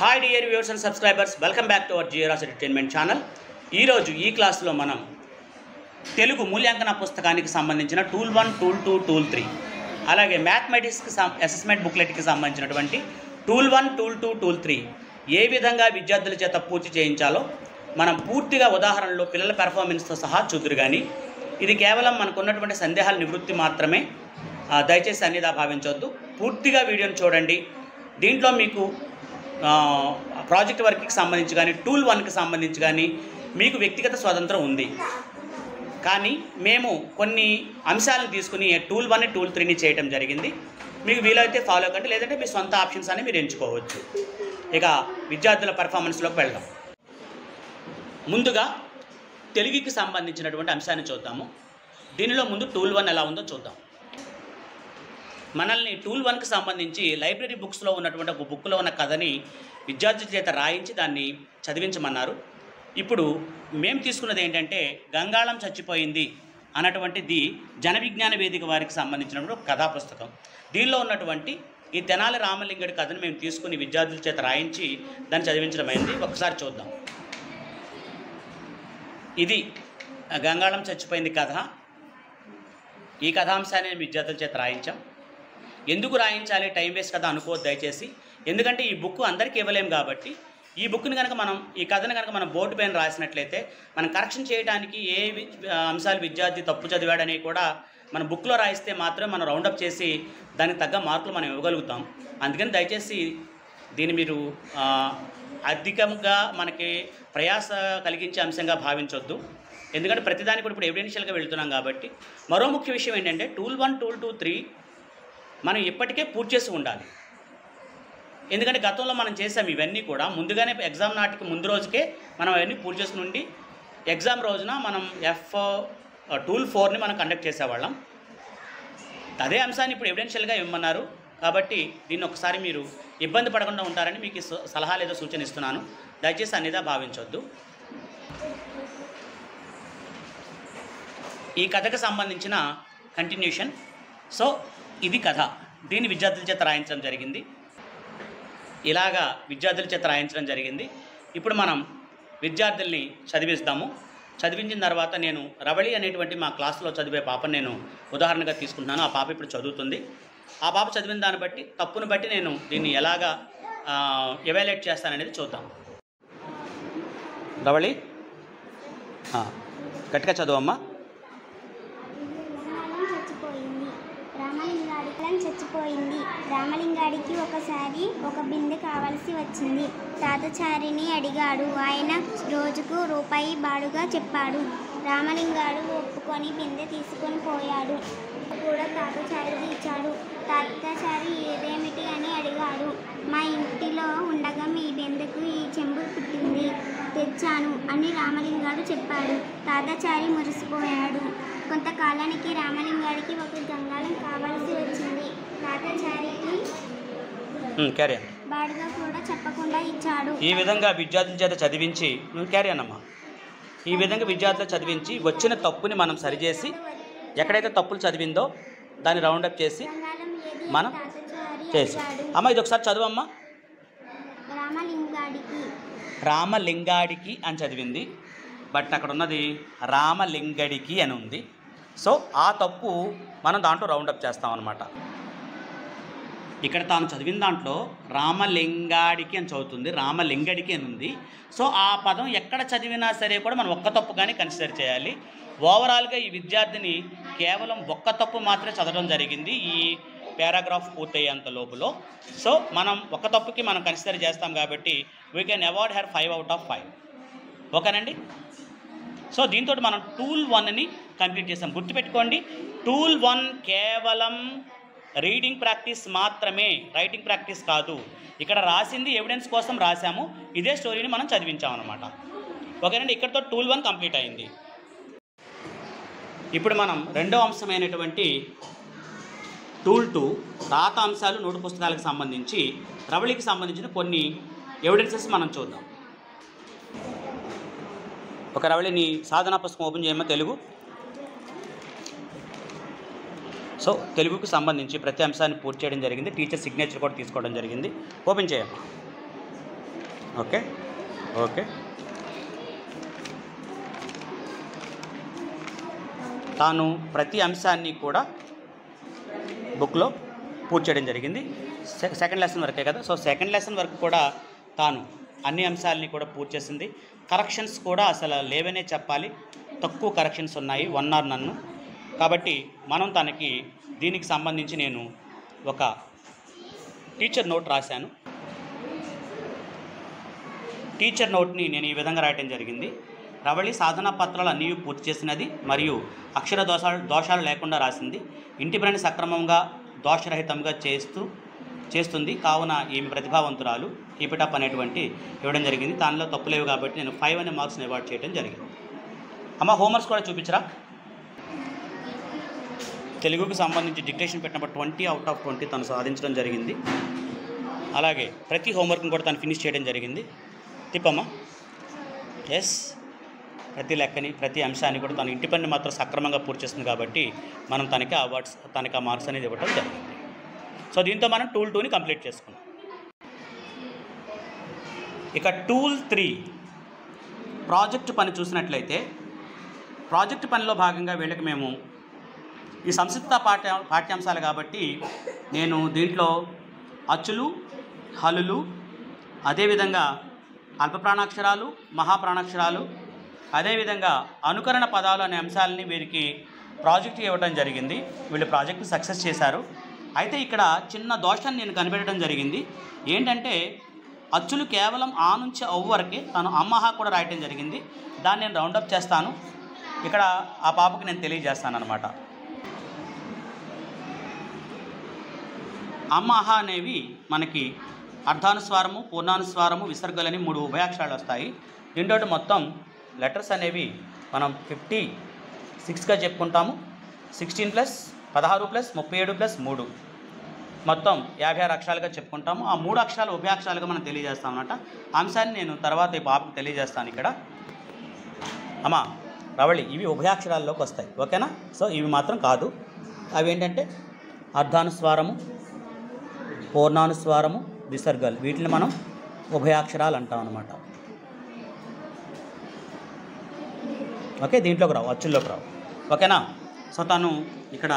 Hi dear viewers and subscribers, welcome back to our GRS entertainment channel. ఈరోజు ఈ క్లాస్లో మనం తెలుగు మూల్యాంకన పుస్తకానికి సంబంధించిన టూల్ 1, టూల్ 2, టూల్ 3 అలాగే మ్యాథమెటిక్స్కి అసెస్మెంట్ బుక్లెట్కి సంబంధించినటువంటి టూల్ 1, టూల్ 2, టూల్ 3 ఏ విధంగా విద్యార్థుల చేత పూర్తి చేయించాలో మనం పూర్తిగా ఉదాహరణలో పిల్లల పెర్ఫార్మెన్స్తో సహా చూదురు. కానీ ఇది కేవలం మనకున్నటువంటి సందేహాల నివృత్తి మాత్రమే, దయచేసి అన్నిదా భావించవద్దు. పూర్తిగా వీడియోని చూడండి. దీంట్లో మీకు ప్రాజెక్ట్ వర్క్కి సంబంధించి కానీ టూల్ 1కి సంబంధించి కానీ మీకు వ్యక్తిగత స్వాతంత్రం ఉంది. కానీ మేము కొన్ని అంశాలను తీసుకుని టూల్ 1, టూల్ 3ని చేయడం జరిగింది. మీకు వీలైతే ఫాలో కండి, లేదంటే మీ సొంత ఆప్షన్స్ అని మీరు ఎంచుకోవచ్చు. ఇక విద్యార్థుల పెర్ఫార్మెన్స్లోకి వెళ్దాం. ముందుగా తెలుగుకి సంబంధించినటువంటి అంశాన్ని చూద్దాము. దీనిలో ముందు టూల్ 1 ఎలా ఉందో చూద్దాం. మనల్ని టూల్ 1కి సంబంధించి లైబ్రరీ బుక్స్లో ఉన్నటువంటి ఒక బుక్లో ఉన్న కథని విద్యార్థుల చేత రాయించి దాన్ని చదివించమన్నారు. ఇప్పుడు మేము తీసుకున్నది ఏంటంటే గంగాళం చచ్చిపోయింది అన్నటువంటిది జన విజ్ఞాన వేదిక వారికి సంబంధించినటువంటి ఒక కథా పుస్తకం. దీనిలో ఉన్నటువంటి ఈ తెనాలి రామలింగడి కథను మేము తీసుకుని విద్యార్థుల చేత రాయించి దాన్ని చదివించడం అయింది. ఒకసారి చూద్దాం. ఇది గంగాళం చచ్చిపోయింది కథ. ఈ కథాంశాన్ని విద్యార్థుల చేత రాయించాం. ఎందుకు రాయించాలి, టైం వేస్ట్ కదా అనుకోవద్దు దయచేసి. ఎందుకంటే ఈ బుక్ అందరికీ ఇవ్వలేం కాబట్టి ఈ బుక్ని కనుక ఈ కథను కనుక మనం బోర్డు పైన రాసినట్లయితే మనం కరెక్షన్ చేయడానికి ఏ అంశాలు విద్యార్థి తప్పు చదివాడని కూడా మన బుక్లో రాయిస్తే మాత్రమే మనం రౌండప్ చేసి దానికి తగ్గ మార్కులు మనం ఇవ్వగలుగుతాం. అందుకని దయచేసి దీన్ని మీరు అధికంగా మనకి ప్రయాస కలిగించే అంశంగా భావించవద్దు. ఎందుకంటే ప్రతిదానికి కూడా ఇప్పుడు ఎవిడెన్షియల్గా వెళ్తున్నాం కాబట్టి. మరో ముఖ్య విషయం ఏంటంటే టూల్ 1, టూల్ 2, 3 మనం ఇప్పటికే పూర్తి చేసి ఉండాలి. ఎందుకంటే గతంలో మనం చేసాం ఇవన్నీ కూడా ముందుగానే ఎగ్జామ్ నాటికి ముందు రోజుకే మనం అవన్నీ పూర్తి చేసుకుని ఉండి ఎగ్జామ్ రోజున మనం టూల్ 4ని మనం కండక్ట్ చేసేవాళ్ళం. అదే అంశాన్ని ఇప్పుడు ఎవిడెన్షియల్గా ఇవ్వమన్నారు కాబట్టి దీన్ని ఒకసారి మీరు ఇబ్బంది పడకుండా ఉంటారని మీకు సలహాలు ఏదో సూచన ఇస్తున్నాను. దయచేసి అన్నిదా భావించవద్దు. ఈ కథకు సంబంధించిన కంటిన్యూషన్. సో ఇది కథ. దీన్ని విద్యార్థుల చేత రాయించడం జరిగింది. ఇలాగా విద్యార్థుల చేత రాయించడం జరిగింది. ఇప్పుడు మనం విద్యార్థుల్ని చదివిస్తాము. చదివించిన తర్వాత నేను రవళి అనేటువంటి మా క్లాస్లో చదివే పాపను నేను ఉదాహరణగా తీసుకుంటున్నాను. ఆ పాప ఇప్పుడు చదువుతుంది. ఆ పాప చదివిన దాన్ని బట్టి తప్పును బట్టి నేను దీన్ని ఎలాగా ఎవాల్యుయేట్ చేస్తాననేది చూద్దాం. రవళి గట్టిగా చదువమ్మా. చచ్చిపోయింది. రామలింగాడికి ఒకసారి ఒక బిందె కావలసి వచ్చింది. తాతచారిని అడిగాడు. ఆయన రోజుకు రూపాయి బాడుగా చెప్పాడు. రామలింగాడు ఒప్పుకొని బిందె తీసుకొని పోయాడు. కూడా తాతచారికి ఇచ్చాడు. తాతచారి ఏదేమిటి అని అడిగాడు. మా ఇంటిలో ఉండగా మీ బిందెకు ఈ చెంబు పుట్టింది, తెచ్చాను అని రామలింగాడు చెప్పాడు. తాతచారి మురిసిపోయాడు. కొంతకాలానికి రామలింగాడికి ఒక గంగాళం కావాల్సి వచ్చింది. తాతచారికి బాడుగా కూడా చెప్పకుండా ఇచ్చాడు. ఈ విధంగా విద్యార్థుల చేత చదివించి ఈ విధంగా విద్యార్థులు చదివించి వచ్చిన తప్పుని మనం సరిచేసి ఎక్కడైతే తప్పులు చదివిందో దాన్ని రౌండప్ చేసి మనం చేసి అమ్మ ఇది ఒకసారి చదువమ్మా. రామలింగాడికి అని చదివింది, బట్ అక్కడ ఉన్నది రామలింగడికి అని ఉంది. సో ఆ తప్పు మనం దాంట్లో రౌండప్ చేస్తాం అన్నమాట. ఇక్కడ తాను చదివిన దాంట్లో రామలింగాడికి అని చదువుతుంది, రామలింగడికి అని ఉంది. సో ఆ పదం ఎక్కడ చదివినా సరే కూడా మనం ఒక్క తప్పు కానీ కన్సిడర్ చేయాలి. ఓవరాల్గా ఈ విద్యార్థిని కేవలం ఒక్క తప్పు మాత్రమే చదవడం జరిగింది ఈ పారాగ్రాఫ్ పూర్తయ్యేంత లోపల. సో మనం ఒక్క తప్పుకి మనం కన్సిడర్ చేస్తాం కాబట్టి we can award her 5 out of 5. ఓకేనండి. సో దీంతో మనం టూల్ 1ని కంప్లీట్ చేస్తాం. గుర్తుపెట్టుకోండి, టూల్ 1 కేవలం రీడింగ్ ప్రాక్టీస్ మాత్రమే, రైటింగ్ ప్రాక్టీస్ కాదు. ఇక్కడ రాసింది ఎవిడెన్స్ కోసం రాసాము, ఇదే స్టోరీని మనం చదివించామన్నమాట. ఓకేనండి. ఇక్కడితో టూల్ 1 కంప్లీట్ అయింది. ఇప్పుడు మనం రెండో అంశమైనటువంటి టూల్ 2 రాత అంశాలు నోటు పుస్తకాలకు సంబంధించి రవళికి సంబంధించిన కొన్ని ఎవిడెన్సెస్ మనం చూద్దాం. ఒక రవళిని సాధనా పుస్తకం ఓపెన్ చేయమ్మా. తెలుగు. సో తెలుగుకు సంబంధించి ప్రతి అంశాన్ని పూర్తి చేయడం జరిగింది. టీచర్ సిగ్నేచర్ కూడా తీసుకోవడం జరిగింది. ఓపెన్ చేయమ్మా. Okay okay. తాను ప్రతి అంశాన్ని కూడా బుక్లో పూర్తి చేయడం జరిగింది. సెకండ్ లెసన్ వరకే కదా. సో సెకండ్ లెసన్ వరకు కూడా తాను అన్ని అంశాలని కూడా పూర్తి చేసింది. కరెక్షన్స్ కూడా అసలు లేవనే చెప్పాలి, తక్కువ కరెక్షన్స్ ఉన్నాయి, 1 or none. కాబట్టి మనం తనకి దీనికి సంబంధించి నేను ఒక టీచర్ నోట్ రాశాను. టీచర్ నోట్ని నేను ఈ విధంగా రాయటం జరిగింది. రవళి సాధనా పత్రాలు అన్నీ పూర్తి చేసినది మరియు అక్షర దోషాలు లేకుండా రాసింది. ఇంటి పనిని సక్రమంగా దోషరహితంగా చేస్తుంది. కావున ఈమె ప్రతిభావంతురాలు, కీప్ ఇట్ అప్ అనేటువంటి ఇవ్వడం జరిగింది. దానిలో తప్పులేవు కాబట్టి నేను 5 అనే మార్క్స్ని అవార్డ్ చేయడం జరిగింది. అమ్మ హోంవర్క్స్ కూడా చూపించరా. తెలుగుకి సంబంధించి డిక్టేషన్ పెట్టినప్పుడు 20 out of 20 తను సాధించడం జరిగింది. అలాగే ప్రతి హోంవర్క్ని కూడా తను ఫినిష్ చేయడం జరిగింది. తిప్పమ్మా. ఎస్, ప్రతి లెక్కని ప్రతి అంశాన్ని కూడా తను ఇంటి పని మాత్రం సక్రమంగా పూర్తి చేస్తుంది కాబట్టి మనం తనకి అవార్డ్స్, తనకి ఆ మార్క్స్ అనేది ఇవ్వడం జరిగింది. సో దీంతో మనం టూల్ 2ని కంప్లీట్ చేసుకున్నాం. ఇక టూల్ 3 ప్రాజెక్టు పని చూసినట్లయితే, ప్రాజెక్టు పనిలో భాగంగా వీళ్ళకి మేము ఈ సంక్షిప్త పాఠ్యాంశాలు కాబట్టి నేను దీంట్లో అచ్చులు, హల్లులు, అదేవిధంగా అల్పప్రాణాక్షరాలు, మహాప్రాణాక్షరాలు, అదేవిధంగా అనుకరణ పదాలు అనే అంశాలని వీరికి ప్రాజెక్టు ఇవ్వడం జరిగింది. వీళ్ళు ప్రాజెక్టు సక్సెస్ చేశారు. అయితే ఇక్కడ చిన్న దోషాన్ని నేను కనిపెట్టడం జరిగింది. ఏంటంటే అచ్చులు కేవలం ఆ నుంచి అవ్వు వరకే, తను అమ్మహా కూడా రాయటం జరిగింది. దాన్ని నేను రౌండప్ చేస్తాను. ఇక్కడ ఆ పాపకి నేను తెలియజేస్తాను అనమాట. అమ్మహా అనేవి మనకి అర్ధానుస్వారము, పూర్ణానుస్వారము, విసర్గలని 3 ఉభయాక్షరాలు వస్తాయి. దీంతో మొత్తం లెటర్స్ అనేవి మనం 56గా చెప్పుకుంటాము. 16 + 16 + 37 + 3 మొత్తం 56 అక్షరాలుగా చెప్పుకుంటాము. ఆ 3 అక్షరాలు ఉభయాక్షరాలుగా మనం తెలియజేస్తాం అన్నమాట. అంశాన్ని నేను తర్వాత ఈ పాపకు తెలియజేస్తాను. ఇక్కడ అమ్మా రవళి, ఇవి ఉభయాక్షరాల్లోకి వస్తాయి, ఓకేనా. సో ఇవి మాత్రం కాదు. అవి ఏంటంటే అర్ధానుస్వారము, పూర్ణానుస్వారము, విసర్గాలు, వీటిని మనం ఉభయాక్షరాలు అంటాం అన్నమాట. ఓకే, దీంట్లోకి రావు, అచ్చుల్లోకి రావు, ఓకేనా. సో తను ఇక్కడ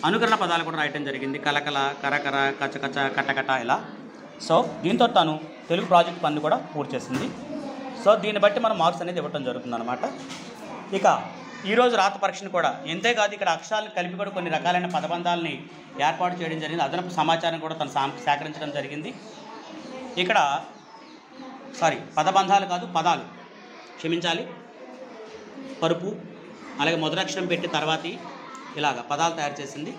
అనుకరణ పదాలు కూడా రాయటం జరిగింది. కలకల, కరకర, కచకచ, కటకట ఇలా. సో దీంతో తను తెలుగు ప్రాజెక్ట్ పని కూడా పూర్తి చేసింది. సో దీన్ని బట్టి మనం మార్క్స్ అనేది ఇవ్వటం జరుగుతుంది అనమాట. ఇక ఈరోజు రాత పరీక్షను కూడా ఎంతేకాదు, ఇక్కడ అక్షరాలను కలిపి కూడా కొన్ని రకాలైన పదబంధాలని ఏర్పాటు చేయడం జరిగింది. అదనపు సమాచారం కూడా తను సేకరించడం జరిగింది. ఇక్కడ పదబంధాలు కాదు, పదాలు, క్షమించాలి, పరుపు, అలాగే మొదలక్షరం పెట్టి తర్వాత ఇలాగ పదాలు తయారు చేసింది.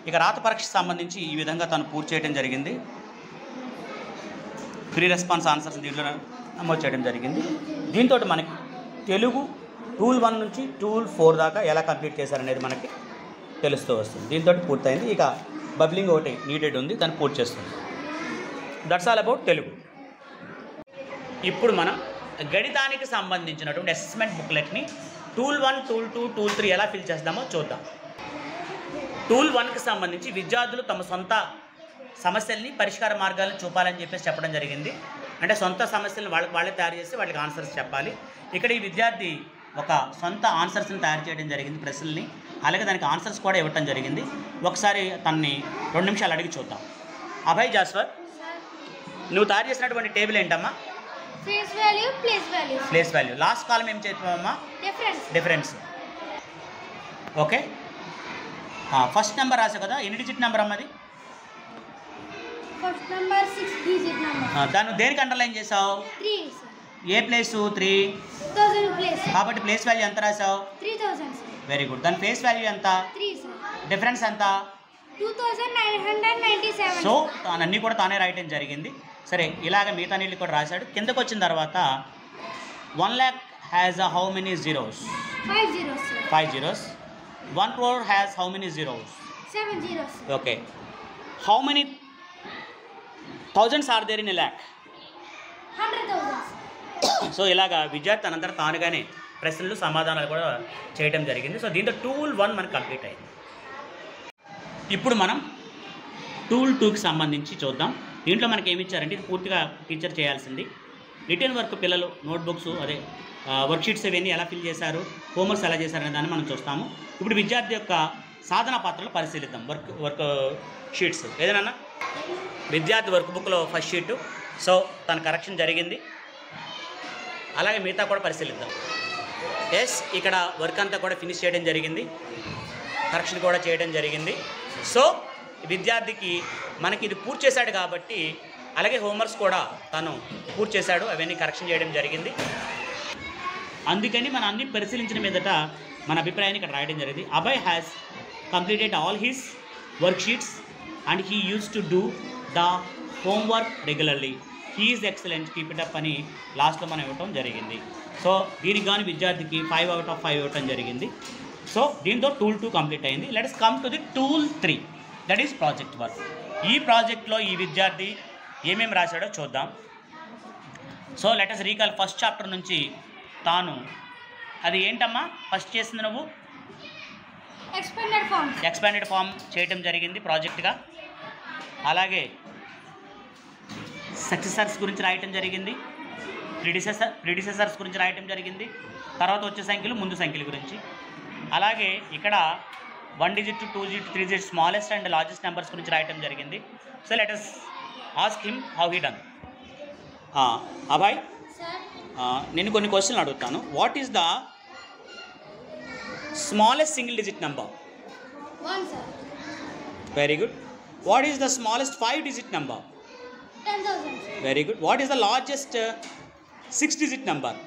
ఇక రాత పరీక్షకు సంబంధించి ఈ విధంగా తను పూర్తి చేయడం జరిగింది. ఫ్రీ రెస్పాన్స్ ఆన్సర్స్ దీంట్లో నమోదు చేయడం జరిగింది. దీంతో మనకి తెలుగు టూల్ 1 నుంచి టూల్ 4 దాకా ఎలా కంప్లీట్ చేశారనేది మనకి తెలుస్తూ వస్తుంది. దీంతో పూర్తయింది. ఇక బబ్లింగ్ ఒకటి నీడెడ్ ఉంది, దాన్ని పూర్తి చేస్తుంది. That's all about Telugu. ఇప్పుడు మనం గణితానికి సంబంధించినటువంటి అసెస్మెంట్ బుక్లెట్ని టూల్ 1, టూల్ 2, టూల్ 3 ఎలా ఫిల్ చేద్దామో చూద్దాం. టూల్ 1కి సంబంధించి విద్యార్థులు తమ సొంత సమస్యల్ని, పరిష్కార మార్గాలను చూపాలని చెప్పడం జరిగింది. అంటే సొంత సమస్యలను వాళ్ళే తయారు చేసి వాళ్ళకి ఆన్సర్స్ చెప్పాలి. ఇక్కడ ఈ విద్యార్థి ఒక సొంత ఆన్సర్స్ని తయారు చేయడం జరిగింది, ప్రశ్నల్ని, అలాగే దానికి ఆన్సర్స్ కూడా ఇవ్వటం జరిగింది. ఒకసారి తనని 2 నిమిషాలు అడిగి చూద్దాం. అభయ్ జాస్వర్, నువ్వు తయారు చేసినటువంటి టేబుల్ ఏంటమ్మా? Place value. లాస్ట్ కాలం ఏం చెప్పామమ్మా? డిఫరెన్స్. ఓకే, ఫస్ట్ నెంబర్ రాసావు కదా, ఎన్ని డిజిట్ నెంబర్ అమ్మది? First number 6 digit number. దాన్ని దేనికి అండర్లైన్ చేసావు? 3. ఏ ప్లేసు? 3. 2000 ప్లేస్. కాబట్టి ప్లేస్ వాల్యూ ఎంత రాసావు? 3000. Very good. దాని ఫేస్ వాల్యూ ఎంత? 3 సార్. డిఫరెన్స్ ఎంత? 2997. సో అన్నీ కూడా తానే రాయటం జరిగింది. సరే, ఇలాగ మిగతా నీళ్ళు కూడా రాశాడు. కిందకు వచ్చిన తర్వాత 1 lakh has how many zeros? 5 zeros. 5 zeros. 1 crore has how many zeros? 7 zeros. Okay. How many thousands are there in a lakh? 100,000. So ఇలాగా విద్యార్థి తనంతట తానుగానే ప్రశ్నలు, సమాధానాలు కూడా చేయడం జరిగింది. సో దీంతో టూల్ 1 మనకు కంప్లీట్ అయింది. ఇప్పుడు మనం టూల్ 2కి సంబంధించి చూద్దాం. దీంట్లో మనకి ఏమి ఇచ్చారంటే ఇది పూర్తిగా టీచర్ చేయాల్సింది. రిటర్న్ వర్క్ పిల్లలు నోట్బుక్స్ అదే వర్క్షీట్స్ ఇవన్నీ ఎలా ఫిల్ చేశారు, హోంవర్క్స్ ఎలా చేశారనే దాన్ని మనం చూస్తాము. ఇప్పుడు విద్యార్థి యొక్క సాధన పాత్రలు పరిశీలిద్దాం. వర్క్ షీట్స్ ఏదైనా విద్యార్థి వర్క్ బుక్లో ఫస్ట్ షీట్. సో తన కరెక్షన్ జరిగింది. అలాగే మిగతా కూడా పరిశీలిద్దాం. ఎస్, ఇక్కడ వర్క్ అంతా కూడా ఫినిష్ చేయడం జరిగింది, కరెక్షన్ కూడా చేయడం జరిగింది. సో విద్యార్థికి మనకి ఇది పూర్తి చేశాడు కాబట్టి, అలాగే హోంవర్క్స్ కూడా తను పూర్తి చేశాడు, అవన్నీ కరెక్షన్ చేయడం జరిగింది. అందుకని మనం అన్ని పరిశీలించిన మీదట మన అభిప్రాయాన్ని ఇక్కడ రాయడం జరిగింది. Abhay has completed all his work sheets and he use to do the homework regularly. He is excellent, keep it up అని లాస్ట్లో మనం ఇవ్వటం జరిగింది. సో దీనికి కానీ విద్యార్థికి 5 out of 5 ఇవ్వటం జరిగింది. సో దీంతో టూల్ 2 కంప్లీట్ అయింది. Let us come to the tool 3, that is project work. ఈ ప్రాజెక్ట్లో ఈ విద్యార్థి ఏమేమి రాశాడో చూద్దాం. So let us recall first chapter నుంచి. తాను అది ఏంటమ్మా ఫస్ట్ చేసింది నువ్వు? ఎక్స్పాండెడ్ ఫామ్ చేయటం జరిగింది ప్రాజెక్ట్గా. అలాగే సక్సెసర్స్ గురించి రాయటం జరిగింది, ప్రిడిసెసర్స్ గురించి రాయటం జరిగింది, తర్వాత వచ్చే సంఖ్యలు ముందు సంఖ్యల గురించి. అలాగే ఇక్కడ 1 digit to 2 digit 3 digit smallest and largest numbers గురించి రాయటం జరిగింది. So let us ask him how he done. Abhay, నేను కొన్ని క్వశ్చన్లు అడుగుతాను. What is the smallest single digit number? 1 sir. Very good. What is the smallest 5 digit number? 10,000. Very good. What is the largest 6 digit number?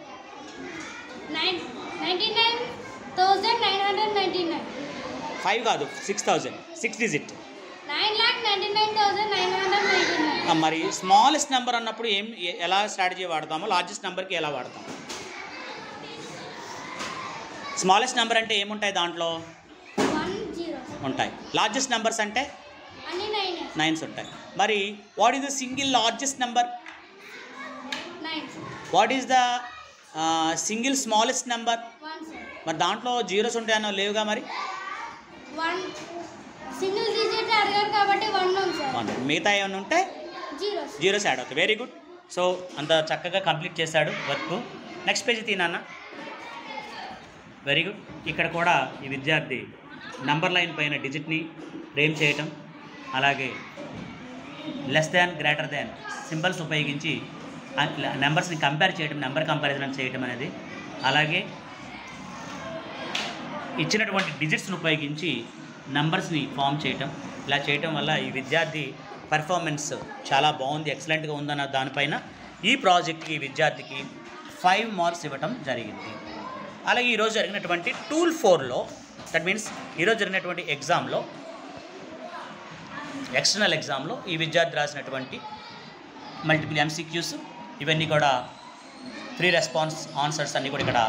99,999. 5 కాదు, 6,000, 6 digit. 9,99,999. మరి smallest number అన్నప్పుడు ఎలా strategy వాడతామో largest నెంబర్కి ఎలా వాడతాం? స్మాలెస్ట్ నెంబర్ అంటే ఏముంటాయి దాంట్లో? 1 0 ఉంటాయి. లార్జెస్ట్ నెంబర్స్ అంటే అన్ని 9. 9s ఉంటాయి. మరి what is the single largest number? 9. What is the single smallest number? 1 sir. మరి దాంట్లో జీరోస్ ఉంటాయన్నా లేవుగా. మరి 1 సింగిల్ డిజిట్ అడిగారు కాబట్టి 1 ఉంది సార్. మిగతా ఏమైనా ఉంటే జీరోస్ యాడ్ అవుతాయి. Very good. సో అంత చక్కగా కంప్లీట్ చేశాడు వర్క్. నెక్స్ట్ పేజ్ తీనన్నా. Very good. ఇక్కడ కూడా ఈ విద్యార్థి నంబర్ లైన్ పైన డిజిట్ని ఫ్రేమ్ చేయటం, అలాగే less than greater than symbols ఉపయోగించి నెంబర్స్ని కంపేర్ చేయడం, నెంబర్ కంపారిజన్ చేయటం అనేది, అలాగే ఇచ్చినటువంటి డిజిట్స్ని ఉపయోగించి నెంబర్స్ని ఫామ్ చేయటం. ఇలా చేయటం వల్ల ఈ విద్యార్థి పర్ఫార్మెన్స్ చాలా బాగుంది, ఎక్సలెంట్గా ఉందన్న దానిపైన ఈ ప్రాజెక్ట్కి విద్యార్థికి 5 marks ఇవ్వటం జరిగింది. అలాగే ఈరోజు జరిగినటువంటి టూల్ 4లో, దట్ మీన్స్ ఈరోజు జరిగినటువంటి ఎగ్జామ్లో, ఎక్స్టర్నల్ ఎగ్జామ్లో ఈ విద్యార్థి రాసినటువంటి మల్టిపుల్ MCQs ఇవన్నీ కూడా ఫ్రీ రెస్పాన్స్ ఆన్సర్స్ అన్నీ కూడా ఇక్కడ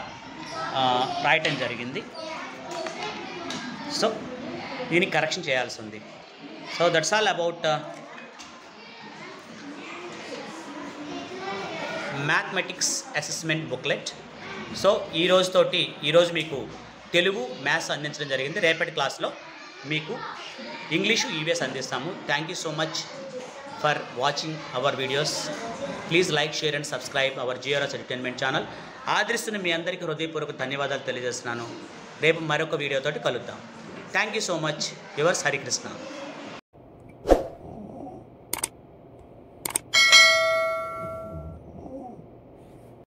రాయటం జరిగింది. సో దీనికి కరెక్షన్ చేయాల్సి ఉంది. So that's all about mathematics assessment booklet. So ఈరోజు మీకు తెలుగు, మ్యాథ్స్ అందించడం జరిగింది. రేపటి క్లాస్లో మీకు ఇంగ్లీషు, EVS అందిస్తాము. Thank you so much for watching our videos. Please like, share and subscribe our GRS entertainment channel. ఆదరిస్తున్న మీ అందరికీ హృదయపూర్వక ధన్యవాదాలు తెలియజేస్తున్నాను. రేపు మరొక వీడియోతోటి కలుద్దాం. Thank you so much. Yours Harikrishna.